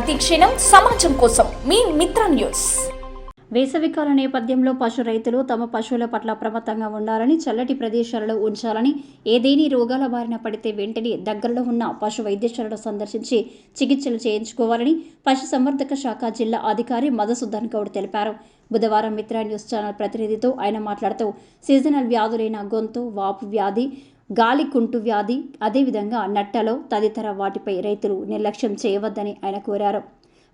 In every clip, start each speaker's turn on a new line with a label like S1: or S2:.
S1: ప్రతి క్షణం సమాజం కోసం మీ మిత్ర న్యూస్.
S2: వేసవికాల నేపథ్యంలో పశు రైతులు తమ పశువుల పట్ల అప్రమత్తంగా ఉండాలని, చల్లటి ప్రదేశాలలో ఉంచాలని, ఏదేని రోగాల బారిన పడితే వెంటనే దగ్గరలో ఉన్న పశు వైద్యశాలను సందర్శించి చికిత్సలు చేయించుకోవాలని పశు సంవర్ధక శాఖ జిల్లా అధికారి మధుసూదన్ గౌడ్ తెలిపారు. బుధవారం మిత్ర న్యూస్ ఛానల్ ప్రతినిధితో ఆయన మాట్లాడుతూ సీజనల్ వ్యాధులైన గొంతు వాపు వ్యాధి, గాలి కుంటు వ్యాధి, అదేవిధంగా నట్టలో తదితర వాటిపై రైతులు నిర్లక్ష్యం చేయవద్దని ఆయన కోరారు.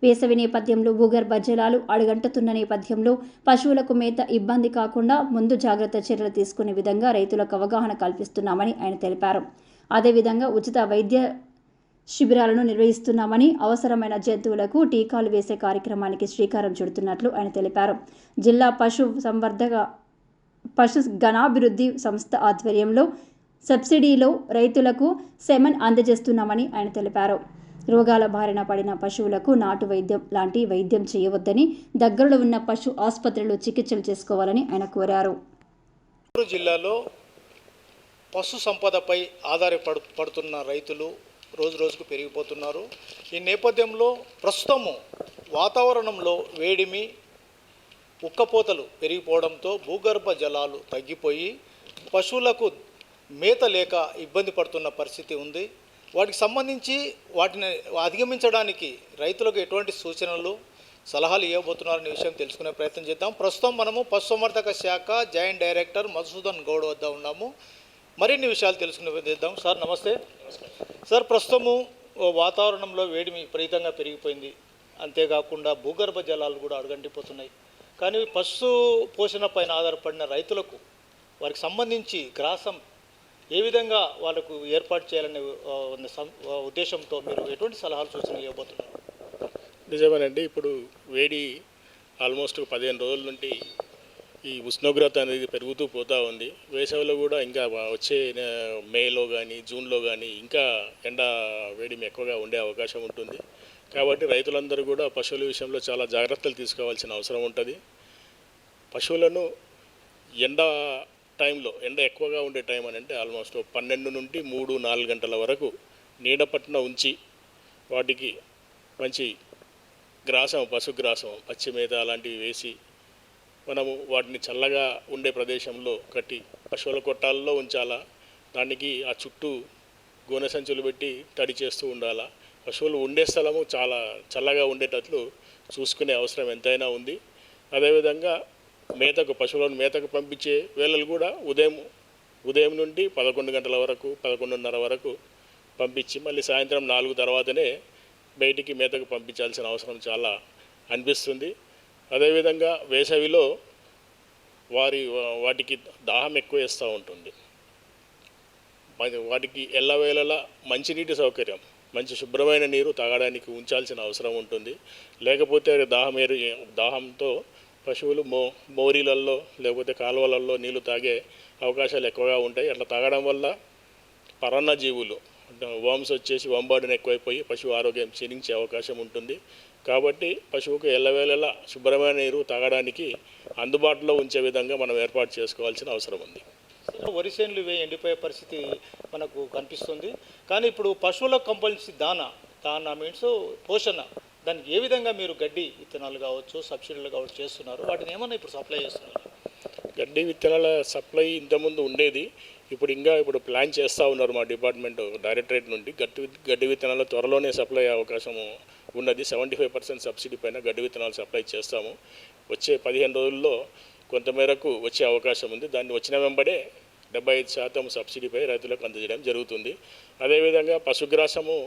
S2: వేసవి నేపథ్యంలో భూగర్భ జలాలు అడుగంటుతున్న నేపథ్యంలో పశువులకు మేత ఇబ్బంది కాకుండా ముందు జాగ్రత్త చర్యలు తీసుకునే విధంగా రైతులకు అవగాహన కల్పిస్తున్నామని ఆయన తెలిపారు. అదేవిధంగా ఉచిత వైద్య శిబిరాలను నిర్వహిస్తున్నామని, అవసరమైన జంతువులకు టీకాలు వేసే కార్యక్రమానికి శ్రీకారం చుడుతున్నట్లు ఆయన తెలిపారు. జిల్లా పశు గణాభివృద్ధి సంస్థ ఆధ్వర్యంలో సబ్సిడీలో రైతులకు సెమన్ అందజేస్తున్నామని ఆయన తెలిపారు. రోగాల బారిన పడిన పశువులకు నాటు వైద్యం లాంటి వైద్యం చేయవద్దని, దగ్గరలో ఉన్న పశు ఆసుపత్రిలో చికిత్సలు చేసుకోవాలని ఆయన కోరారు.
S3: జిల్లాలో పశు సంపదపై ఆధారపడుతున్న రైతులు రోజు రోజుకు పెరిగిపోతున్నారు. ఈ నేపథ్యంలో ప్రస్తుతము వాతావరణంలో వేడిమి, ఉక్కపోతలు పెరిగిపోవడంతో భూగర్భ జలాలు తగ్గిపోయి పశువులకు మేత లేక ఇబ్బంది పడుతున్న పరిస్థితి ఉంది. వాటికి సంబంధించి వాటిని అధిగమించడానికి రైతులకు ఎటువంటి సూచనలు, సలహాలు ఇవ్వబోతున్నారనే విషయం తెలుసుకునే ప్రయత్నం చేద్దాం. ప్రస్తుతం మనము పశుసంవర్ధక శాఖ జాయింట్ డైరెక్టర్ మధుసూదన్ గౌడ్ వద్ద ఉన్నాము. మరిన్ని విషయాలు తెలుసుకునే చేద్దాం. సార్ నమస్తే. సార్, ప్రస్తుతము వాతావరణంలో వేడిమి విపరీతంగా పెరిగిపోయింది. అంతేకాకుండా భూగర్భ జలాలు కూడా అడుగంటిపోతున్నాయి. కానీ పశు పోషణ పైన ఆధారపడిన రైతులకు వారికి సంబంధించి గ్రాసం ఏ విధంగా వాళ్ళకు ఏర్పాటు చేయాలనే ఉద్దేశంతో మీరు ఎటువంటి సలహాలు సూచనలు ఇవ్వబోతున్నారు?
S4: నిజమేనండి. ఇప్పుడు వేడి ఆల్మోస్ట్ 15 రోజుల నుండి ఈ ఉష్ణోగ్రత అనేది పెరుగుతూ పోతూ ఉంది. వేసవిలో కూడా ఇంకా వచ్చే మేలో కానీ జూన్లో కానీ ఇంకా ఎండ వేడిమి ఎక్కువగా ఉండే అవకాశం ఉంటుంది. కాబట్టి రైతులందరూ కూడా పశువుల విషయంలో చాలా జాగ్రత్తలు తీసుకోవాల్సిన అవసరం ఉంటుంది. పశువులను ఎండ ఎక్కువగా ఉండే టైం అని అంటే ఆల్మోస్ట్ 12 నుండి 3-4 గంటల వరకు నీడ పట్టున ఉంచి వాటికి మంచి గ్రాసం, పశుగ్రాసం, పచ్చి మేత అలాంటివి వేసి మనము వాటిని చల్లగా ఉండే ప్రదేశంలో కట్టి పశువుల కొట్టాలలో ఉంచాలా. దానికి ఆ చుట్టూ గోనె సంచులు పెట్టి తడి చేస్తూ ఉండాలా. పశువులు ఉండే స్థలము చాలా చల్లగా ఉండేటట్లు చూసుకునే అవసరం ఎంతైనా ఉంది. అదేవిధంగా పశువులను మేతకు పంపించే వేళలు కూడా ఉదయం నుండి 11 గంటల వరకు, 11:30 వరకు పంపించి మళ్ళీ సాయంత్రం 4 తర్వాతనే బయటికి మేతకు పంపించాల్సిన అవసరం చాలా అనిపిస్తుంది. అదేవిధంగా వేసవిలో వాటికి దాహం ఎక్కువ వేస్తూ ఉంటుంది. వాటికి ఎల్లవేళలా మంచినీటి సౌకర్యం, మంచి శుభ్రమైన నీరు తాగడానికి ఉంచాల్సిన అవసరం ఉంటుంది. లేకపోతే దాహంతో పశువులు మోరీలల్లో లేకపోతే కాలువలలో నీళ్లు తాగే అవకాశాలు ఎక్కువగా ఉంటాయి. అట్లా తాగడం వల్ల పరాన్నజీవులు వామ్స్ వచ్చేసి వంబాడిన ఎక్కువైపోయి పశువు ఆరోగ్యం క్షీణించే అవకాశం ఉంటుంది. కాబట్టి పశువుకు ఎల్లవేళలా శుభ్రమైన నీరు తాగడానికి అందుబాటులో ఉంచే విధంగా మనం ఏర్పాటు చేసుకోవాల్సిన అవసరం ఉంది.
S3: వరి చేనులు ఎండిపోయే పరిస్థితి మనకు కనిపిస్తుంది. కానీ ఇప్పుడు పశువులకు కంపల్సరీ దానా మీన్స్ పోషణ, దానికి ఏ విధంగా మీరు గడ్డి విత్తనాలు కావచ్చు, సబ్సిడీలు కావచ్చు చేస్తున్నారు? వాటిని ఏమన్నా ఇప్పుడు సప్లై చేస్తున్నారు?
S4: గడ్డి విత్తనాల సప్లై ఇంతకుముందు ఉండేది. ఇప్పుడు ప్లాన్ చేస్తూ ఉన్నారు మా డిపార్ట్మెంట్ డైరెక్టరేట్ నుండి. గడ్డి విత్తనాలు త్వరలోనే సప్లై అయ్యే అవకాశం ఉన్నది. 75% సబ్సిడీ పైన గడ్డి విత్తనాలు సప్లై చేస్తాము. వచ్చే 15 రోజుల్లో కొంతమేరకు వచ్చే అవకాశం ఉంది. దాన్ని వచ్చిన వెంబడే 75% సబ్సిడీపై రైతులకు అందజేయడం జరుగుతుంది. అదేవిధంగా పశుగ్రాసము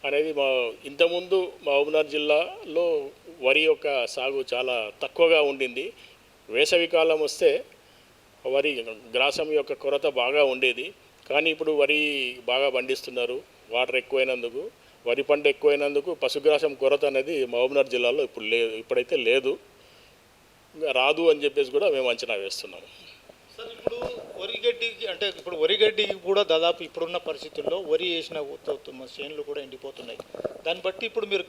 S4: అనేది ఇంతకుముందు మహబూబ్నగర్ జిల్లాలో వరి యొక్క సాగు చాలా తక్కువగా ఉండింది. వేసవికాలం వస్తే వరి గ్రాసం యొక్క కొరత బాగా ఉండేది. కానీ ఇప్పుడు వరి బాగా పండిస్తున్నారు. వాటర్ ఎక్కువైనందుకు, వరి పంట ఎక్కువైనందుకు పశుగ్రాసం కొరత అనేది మహబూబ్నగర్ జిల్లాలో ఇప్పుడైతే లేదు, రాదు అని చెప్పేసి కూడా మేము అంచనా వేస్తున్నాము.
S3: సార్, ఇప్పుడు వరిగడ్డికి కూడా దాదాపు ఇప్పుడున్న పరిస్థితుల్లో వరి వేసిన చేనులు కూడా ఎండిపోతున్నాయి. దాన్ని బట్టి ఇప్పుడు మీరు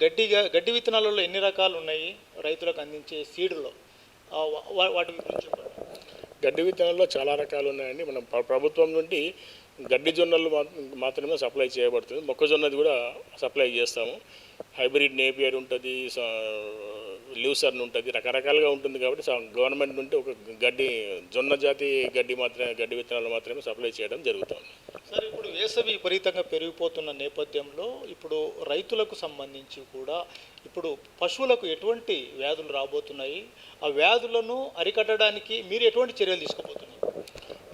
S3: గడ్డి విత్తనాలలో ఎన్ని రకాలు ఉన్నాయి రైతులకు అందించే సీడ్లో, వాటి గురించి చెప్పండి.
S4: గడ్డి విత్తనాల్లో చాలా రకాలు ఉన్నాయండి. మనం ప్రభుత్వం నుండి గడ్డి జొన్నలు మాత్రమే సప్లై చేయబడుతుంది. మొక్కజొన్నది కూడా సప్లై చేస్తాము. హైబ్రిడ్ నేపియర్ ఉంటుంది, ల్యూసర్న్ ఉంటుంది, రకరకాలుగా ఉంటుంది. కాబట్టి గవర్నమెంట్ నుండి ఒక జొన్న జాతి గడ్డి విత్తనాలు మాత్రమే సప్లై చేయడం జరుగుతుంది.
S3: సార్, ఇప్పుడు వేసవి విపరీతంగా పెరిగిపోతున్న నేపథ్యంలో ఇప్పుడు రైతులకు సంబంధించి కూడా ఇప్పుడు పశువులకు ఎటువంటి వ్యాధులు రాబోతున్నాయి, ఆ వ్యాధులను అరికట్టడానికి మీరు ఎటువంటి చర్యలు తీసుకోబోతున్నారు?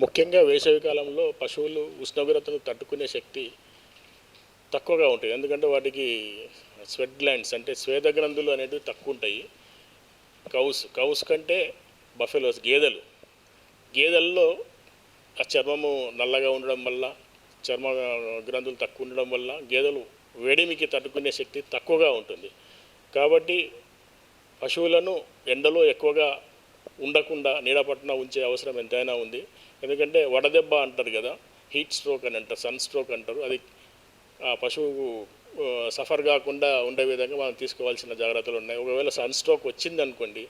S4: ముఖ్యంగా వేసవి కాలంలో పశువులు ఉష్ణోగ్రతను తట్టుకునే శక్తి తక్కువగా ఉంటాయి. ఎందుకంటే వాటికి స్వెట్ గ్లాండ్స్ అంటే స్వేద గ్రంథులు అనేవి తక్కువ ఉంటాయి. కౌస్ కంటే బఫెలోస్ గేదెల్లో ఆ చర్మము నల్లగా ఉండడం వల్ల, చర్మ గ్రంథులు తక్కువ ఉండడం వల్ల గేదెలు వేడిమికి తట్టుకునే శక్తి తక్కువగా ఉంటుంది. కాబట్టి పశువులను ఎండలో ఎక్కువగా ఉండకుండా నీడపట్టున ఉంచే అవసరం ఎంతైనా ఉంది. ఎందుకంటే వడదెబ్బ అంటారు కదా, హీట్ స్ట్రోక్ అని అంటారు, సన్ స్ట్రోక్ అంటారు. అది ఆ పశువు సఫర్ కాకుండా ఉండే విధంగా మనం తీసుకోవాల్సిన జాగ్రత్తలు ఉన్నాయి. ఒకవేళ సన్ స్ట్రోక్ వచ్చిందనుకోండి,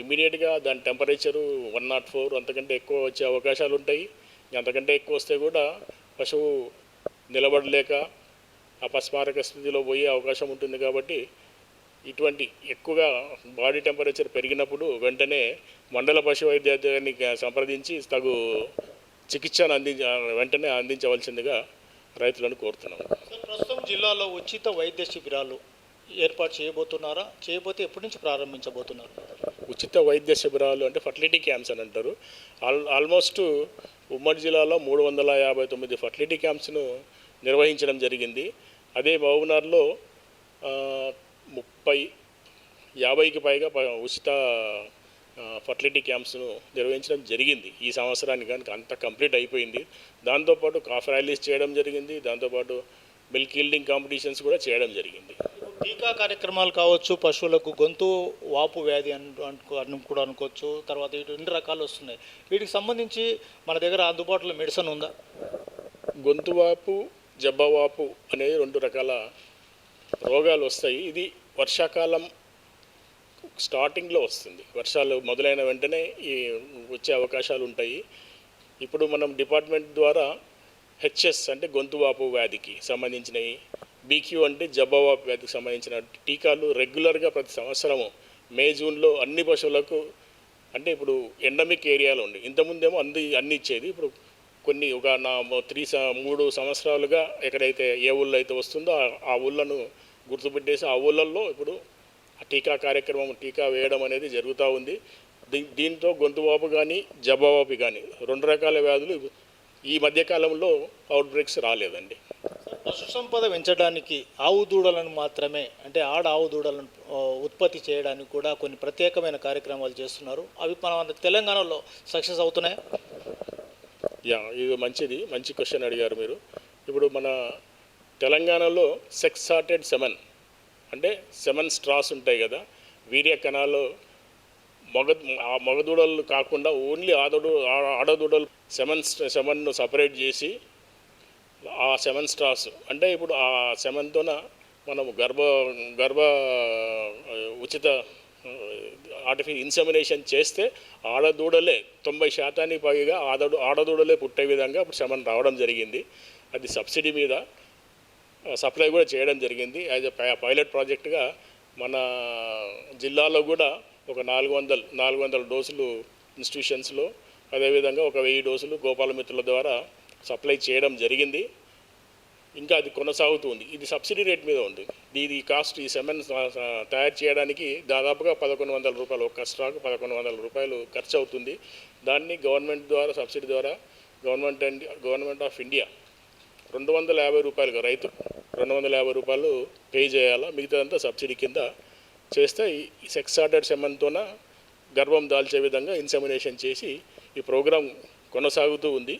S4: ఇమ్మీడియట్గా దాని టెంపరేచరు 104 అంతకంటే ఎక్కువ వచ్చే అవకాశాలు ఉంటాయి. అంతకంటే ఎక్కువ వస్తే కూడా పశువు నిలబడలేక అపస్మారక స్థితిలో పోయే అవకాశం ఉంటుంది. కాబట్టి ఇటువంటి ఎక్కువగా బాడీ టెంపరేచర్ పెరిగినప్పుడు వెంటనే మండల పశు వైద్యాధికారిని సంప్రదించి తగు చికిత్సను వెంటనే అందించవలసిందిగా రైతులను కోరుతున్నాము.
S3: ప్రస్తుతం జిల్లాలో ఉచిత వైద్య శిబిరాలు ఏర్పాటు చేయబోతున్నారా? చేయబోతే ఎప్పటి నుంచి ప్రారంభించబోతున్నారు?
S4: ఉచిత వైద్య శిబిరాలు అంటే ఫర్టిలిటీ క్యాంప్స్ అని అంటారు. ఆల్మోస్ట్ ఉమ్మడి జిల్లాలో 359 ఫర్టిలిటీ క్యాంప్స్ను నిర్వహించడం జరిగింది. అదే మహబూబ్నగర్లో 50కి పైగా ఉచిత ఫర్టిలిటీ క్యాంప్స్ను నిర్వహించడం జరిగింది. ఈ సంవత్సరానికి కనుక అంతా కంప్లీట్ అయిపోయింది. దాంతోపాటు కాఫ్ ర్యాలీస్ చేయడం జరిగింది. దాంతోపాటు మిల్క్ ఈల్డింగ్ కాంపిటీషన్స్ కూడా చేయడం జరిగింది.
S3: టీకా కార్యక్రమాలు కావచ్చు, పశువులకు గొంతు వాపు వ్యాధి అని కూడా అనుకోవచ్చు, తర్వాత ఇటు 2 రకాలు వస్తున్నాయి. వీటికి సంబంధించి మన దగ్గర అందుబాటులో మెడిసిన్ ఉందా?
S4: గొంతువాపు, జబ్బవాపు అనేది 2 రకాల రోగాలు వస్తాయి. ఇది వర్షాకాలం స్టార్టింగ్లో వస్తుంది. వర్షాలు మొదలైన వెంటనే ఈ వచ్చే అవకాశాలు ఉంటాయి. ఇప్పుడు మనం డిపార్ట్మెంట్ ద్వారా హెచ్ఎస్ అంటే గొంతువాపు వ్యాధికి సంబంధించినవి, బీక్యూ అంటే జబ్బవాపు వ్యాధికి సంబంధించిన టీకాలు రెగ్యులర్గా ప్రతి సంవత్సరము మే జూన్లో అన్ని పశువులకు, అంటే ఇప్పుడు ఎండమిక్ ఏరియాలో ఉండి ఇంతకుముందేమో అన్ని ఇచ్చేది. ఇప్పుడు కొన్ని ఒక 3 సంవత్సరాలుగా ఎక్కడైతే ఏ ఊళ్ళో అయితే వస్తుందో ఆ ఊళ్ళను గుర్తుపెట్టేసి ఆ ఊళ్ళల్లో ఇప్పుడు టీకా కార్యక్రమం, టీకా వేయడం అనేది జరుగుతూ ఉంది. దీంతో గొంతువాపు కానీ జబ్బవాపు కానీ 2 రకాల వ్యాధులు ఈ మధ్యకాలంలో అవుట్ బ్రేక్స్ రాలేదండి.
S3: పశు సంపద పెంచడానికి ఆవు దూడలను మాత్రమే, అంటే ఆవు దూడలను ఉత్పత్తి చేయడానికి కూడా కొన్ని ప్రత్యేకమైన కార్యక్రమాలు చేస్తున్నారు. అవి మన తెలంగాణలో సక్సెస్ అవుతున్నాయి.
S4: ఇది మంచి క్వశ్చన్ అడిగారు మీరు. ఇప్పుడు మన తెలంగాణలో సెక్స్ సార్టెడ్ సెమన్ అంటే సెమన్ స్ట్రాస్ ఉంటాయి కదా, వీర్య కణాలు మగదూడలు కాకుండా ఓన్లీ ఆడదూడలు సెమన్ను సపరేట్ చేసి ఆ సెమన్ స్ట్రాస్ అంటే ఇప్పుడు ఆ సెమన్తోన మనం గర్భ ఉచిత ఆర్టిఫిషియల్ ఇన్సెమినేషన్ చేస్తే ఆడదూడలే 90% పైగా ఆడదూడలే పుట్టే విధంగా ఇప్పుడు సెమన్ రావడం జరిగింది. అది సబ్సిడీ మీద సప్లై కూడా చేయడం జరిగింది. యాజ్ ఎ పైలట్ ప్రాజెక్టుగా మన జిల్లాలో కూడా ఒక 400 డోసులు ఇన్స్టిట్యూషన్స్లో, అదేవిధంగా ఒక 1000 డోసులు గోపాలమిత్రుల ద్వారా సప్లై చేయడం జరిగింది. ఇంకా అది కొనసాగుతుంది. ఇది సబ్సిడీ రేట్ మీద ఉంది. దీని కాస్ట్ ఈ సెమన్ తయారు చేయడానికి దాదాపుగా 1100 రూపాయలు, ఒక్క స్టాక్ 1100 రూపాయలు ఖర్చు అవుతుంది. దాన్ని గవర్నమెంట్ ద్వారా సబ్సిడీ ద్వారా గవర్నమెంట్ ఆఫ్ ఇండియా 250 రూపాయలుగా రైతు 250 రూపాయలు పే చేయాలా, మిగతాదంతా సబ్సిడీ కింద చేస్తే ఈ సెక్స్ సార్టెడ్ సెమన్తోన గర్భం దాల్చే విధంగా ఇన్సెమినేషన్ చేసి ఈ ప్రోగ్రాం కొనసాగుతూ ఉంది.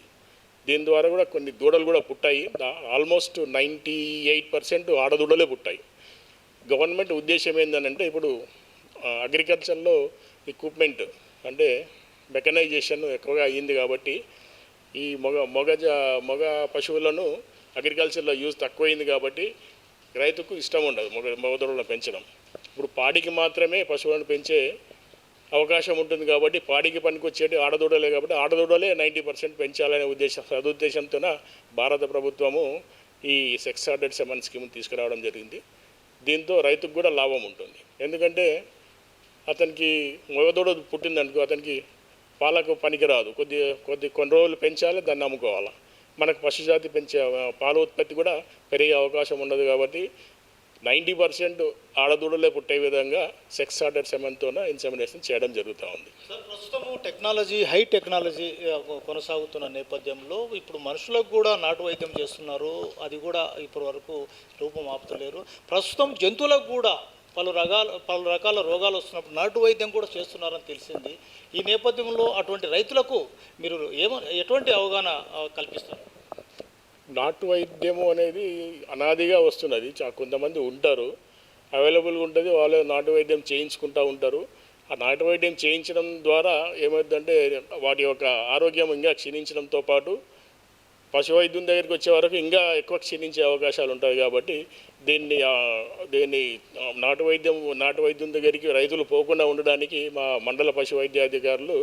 S4: దీని ద్వారా కూడా కొన్ని దూడలు కూడా పుట్టాయి. ఆల్మోస్ట్ 98% ఆడదూడలే పుట్టాయి. గవర్నమెంట్ ఉద్దేశం ఏంటంటే ఇప్పుడు అగ్రికల్చర్లో ఎక్విప్మెంట్ అంటే మెకనైజేషన్ ఎక్కువగా అయ్యింది కాబట్టి ఈ మగ పశువులను అగ్రికల్చర్లో యూజ్ తక్కువైంది కాబట్టి రైతుకు ఇష్టం ఉండదు మగదూడలను పెంచడం. ఇప్పుడు పాడికి మాత్రమే పశువులను పెంచే అవకాశం ఉంటుంది కాబట్టి పాడికి పనికొచ్చేటి ఆడదూడలే కాబట్టి ఆడదూడలే 90% పెంచాలనే సదుద్దేశంతోన భారత ప్రభుత్వము ఈ సెక్స్ ఆర్డర్డ్ సెమన్ స్కీమ్ తీసుకురావడం జరిగింది. దీంతో రైతుకు కూడా లాభం ఉంటుంది. ఎందుకంటే అతనికి మగదూడ పుట్టిందనుకో అతనికి పాలకు పనికిరాదు, కొన్ని రోజులు పెంచాలి, దాన్ని అమ్ముకోవాలి. మనకు పశుజాతి పెంచే పాల ఉత్పత్తి కూడా పెరిగే అవకాశం ఉండదు కాబట్టి 90% ఆడదూడలే పుట్టే విధంగా సెక్స్ ఆర్డర్ సెమన్తోన ఇన్సెమినేషన్ చేయడం జరుగుతూ ఉంది.
S3: సార్, ప్రస్తుతము హై టెక్నాలజీ కొనసాగుతున్న నేపథ్యంలో ఇప్పుడు మనుషులకు కూడా నాటు వైద్యం చేస్తున్నారు. అది కూడా ఇప్పటి వరకు రూపం ఆపుతలేరు. ప్రస్తుతం జంతువులకు కూడా పలు రకాల రోగాలు వస్తున్నప్పుడు నాటు వైద్యం కూడా చేస్తున్నారని తెలిసింది. ఈ నేపథ్యంలో అటువంటి రైతులకు మీరు ఎటువంటి అవగాహన కల్పిస్తారు?
S4: నాటు వైద్యము అనేది అనాదిగా వస్తున్నది. కొంతమంది ఉంటారు, అవైలబుల్గా ఉంటుంది, వాళ్ళు నాటు వైద్యం చేయించుకుంటూ ఉంటారు. ఆ నాటు వైద్యం చేయించడం ద్వారా ఏమవుతుందంటే వాటి యొక్క ఆరోగ్యం ఇంకా క్షీణించడంతో పాటు పశు వైద్యం దగ్గరికి వచ్చే వరకు ఇంకా ఎక్కువ క్షీణించే అవకాశాలు ఉంటాయి. కాబట్టి దీన్ని నాటు వైద్యం దగ్గరికి రైతులు పోకుండా ఉండడానికి మా మండల పశు వైద్యాధికారులు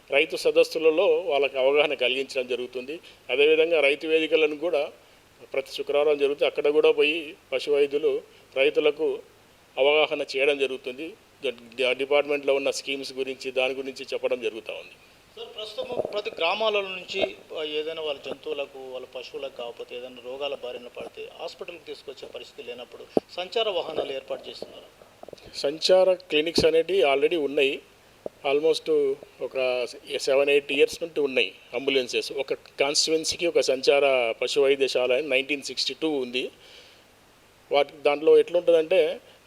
S4: రైతు సదస్సులలో వాళ్ళకి అవగాహన కలిగించడం జరుగుతుంది. అదేవిధంగా రైతు వేదికలను కూడా ప్రతి శుక్రవారం జరుగుతుంది. అక్కడ కూడా పోయి పశు వైద్యులు రైతులకు అవగాహన చేయడం జరుగుతుంది. డిపార్ట్మెంట్లో ఉన్న స్కీమ్స్ గురించి దాని గురించి చెప్పడం జరుగుతూ ఉంది.
S3: సార్, ప్రస్తుతం ప్రతి గ్రామాల నుంచి ఏదైనా వాళ్ళ జంతువులకు వాళ్ళ పశువులకు కాకపోతే ఏదైనా రోగాల బారిన పడితే హాస్పిటల్కి తీసుకొచ్చే పరిస్థితి లేనప్పుడు సంచార వాహనాలు ఏర్పాటు చేస్తున్నారు.
S4: సంచార క్లినిక్స్ అనేటివి ఆల్రెడీ ఉన్నాయి. ఆల్మోస్ట్ ఒక 7-8 ఇయర్స్ నుండి ఉన్నాయి అంబులెన్సెస్. ఒక కాన్స్టిట్యువెన్సీకి ఒక సంచార పశు వైద్యశాల 1962 ఉంది. దాంట్లో ఎట్లుంటుందంటే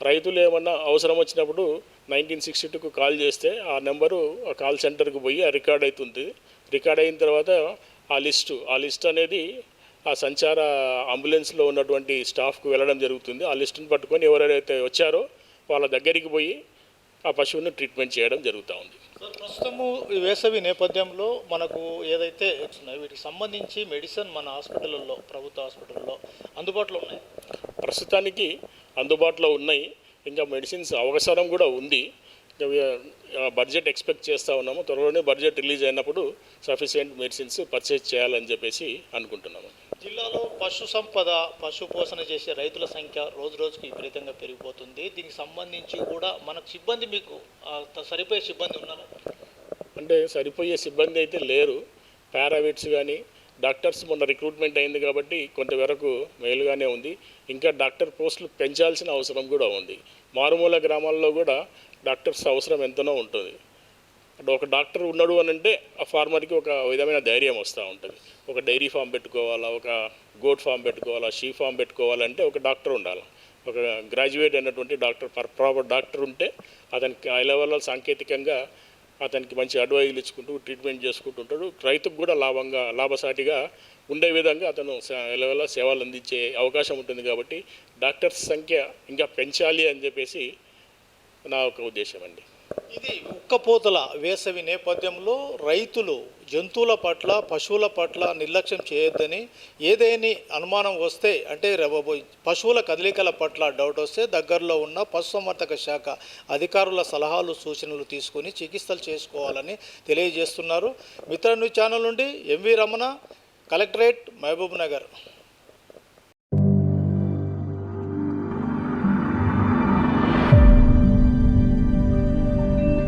S4: రైతులు ఏమన్నా అవసరం వచ్చినప్పుడు 1962కు కాల్ చేస్తే ఆ నెంబరు ఆ కాల్ సెంటర్కి పోయి రికార్డ్ అవుతుంది. రికార్డ్ అయిన తర్వాత ఆ లిస్ట్ అనేది ఆ సంచార అంబులెన్స్లో ఉన్నటువంటి స్టాఫ్కు వెళ్ళడం జరుగుతుంది. ఆ లిస్టును పట్టుకొని ఎవరైతే వచ్చారో వాళ్ళ దగ్గరికి పోయి ఆ పశువుని ట్రీట్మెంట్ చేయడం జరుగుతూ ఉంది.
S3: సార్, ప్రస్తుతము ఈ వేసవి నేపథ్యంలో మనకు ఏదైతే వచ్చినాయో వీటికి సంబంధించి మెడిసిన్ మన హాస్పిటల్లో, ప్రభుత్వ హాస్పిటల్లో అందుబాటులో ఉన్నాయి.
S4: ప్రస్తుతానికి అందుబాటులో ఉన్నాయి. ఇంకా మెడిసిన్స్ అవసరం కూడా ఉంది. బడ్జెట్ ఎక్స్పెక్ట్ చేస్తూ ఉన్నాము. త్వరలోనే బడ్జెట్ రిలీజ్ అయినప్పుడు సఫిషియెంట్ మెడిసిన్స్ పర్చేజ్ చేయాలని చెప్పేసి అనుకుంటున్నాము.
S3: జిల్లాలో పశు సంపద, పశు పోషణ చేసే రైతుల సంఖ్య రోజుకి విపరీతంగా పెరిగిపోతుంది. దీనికి సంబంధించి కూడా మనకు సిబ్బంది, మీకు సరిపోయే సిబ్బంది ఉన్నారా?
S4: అంటే సరిపోయే సిబ్బంది అయితే లేరు. పారావెట్స్ కానీ డాక్టర్స్ మొన్న రిక్రూట్మెంట్ అయింది కాబట్టి కొంతవరకు మేలుగానే ఉంది. ఇంకా డాక్టర్ పోస్టులు పెంచాల్సిన అవసరం కూడా ఉంది. మారుమూల గ్రామాల్లో కూడా డాక్టర్స్ అవసరం ఎంతనో ఉంటుంది. అంటే ఒక డాక్టర్ ఉన్నాడు అని అంటే ఆ ఫార్మర్కి ఒక విధమైన ధైర్యం వస్తూ ఉంటుంది. ఒక డైరీ ఫామ్ పెట్టుకోవాలా, ఒక గోట్ ఫామ్ పెట్టుకోవాలా, షీ ఫామ్ పెట్టుకోవాలంటే ఒక డాక్టర్ ఉండాలి. ఒక గ్రాడ్యుయేట్ అయినటువంటి డాక్టర్, ప్రాపర్ డాక్టర్ ఉంటే అతనికి హై లెవెల్లో సాంకేతికంగా అతనికి మంచి అడ్వైజులు ఇచ్చుకుంటూ ట్రీట్మెంట్ చేసుకుంటుంటాడు. రైతుకు కూడా లాభసాటిగా ఉండే విధంగా అతను లెవెల్లో సేవలు అందించే అవకాశం ఉంటుంది. కాబట్టి డాక్టర్స్ సంఖ్య ఇంకా పెంచాలి అని చెప్పేసి నా ఒక ఉద్దేశం అండి.
S3: ఇది ఉక్కపోతల వేసవి నేపథ్యంలో రైతులు జంతువుల పట్ల, పశువుల పట్ల నిర్లక్ష్యం చేయొద్దని, ఏదేని అనుమానం వస్తే అంటే పశువుల కదలికల పట్ల డౌట్ వస్తే దగ్గరలో ఉన్న పశుసంవర్ధక శాఖ అధికారుల సలహాలు, సూచనలు తీసుకొని చికిత్సలు చేసుకోవాలని తెలియజేస్తున్నారు. మిత్ర న్యూస్ ఛానల్ నుండి ఎంవి రమణ, కలెక్టరేట్, మహబూబ్ నగర్.